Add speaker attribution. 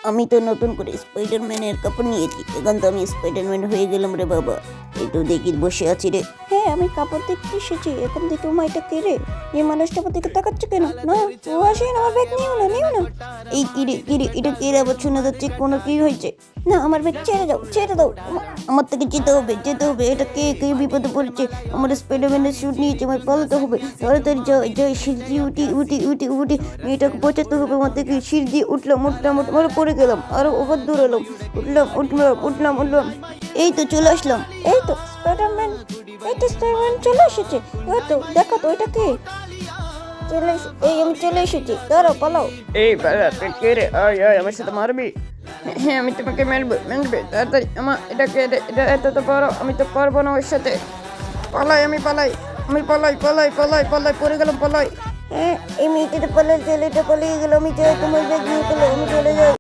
Speaker 1: আমি তো নতুন করে স্পাইডারম্যানের কাপড় নিয়েছি, এখন তো আমি স্পাইডারম্যান হয়ে গেলাম রে বাবা। এই তো দেখি বসে আছি রে।
Speaker 2: হ্যাঁ, আমি কাপড় দেখতে এসেছি। এখন দেখি মা এটা কে রে? এই মানুষটা আমার দিকে তাকাচ্ছে কেন? না, ও আসেন, আমার ব্যাগ নিও না, নিও না।
Speaker 1: এই কিরে এটা কে রে? আবার শোনা যাচ্ছে কোনো কি হয়েছে?
Speaker 2: না, আমার ব্যাগ ছেড়ে দাও, ছেড়ে দাও।
Speaker 1: আমার থেকে যেতে হবে। এটা কে বিপদে পড়েছে? আমার স্পাইডারম্যানের স্যুট নিয়েছে, আমার পালাতে হবে। তাড়াতাড়ি যাই সিঁড়ি দিয়ে উঠি। মেয়েটাকে বাঁচাতে হবে আমার থেকে। সিঁড়ি দিয়ে উঠলাম, আরো পড়ে গেলাম, আরো ওভার দূর এলাম। উঠলাম। এই তো চলে আসলাম।
Speaker 2: এই তো স্পাইডারম্যান, চলে এসেছে। এই তো দেখো তো, এটা কে? আমি চলে এসেছি, দাঁড়াও, পালাও।
Speaker 1: এই বাড়া, তুই কে রে? আয় আমার সাথে মারবি? হ্যাঁ, আমি তোমাকে মারবে তাড়াতাড়ি। আমার এটা এত তো পারো, আমি তো পারবো না ওর সাথে। আমি পালাই, পড়ে গেলাম, পালাই।
Speaker 2: হ্যাঁ, এই মেয়েটা পালিয়ে, ছেলেটা পালিয়ে গেল। আমি যাই, তোমার ব্যাগ নিয়ে চলো, আমি চলে যাই।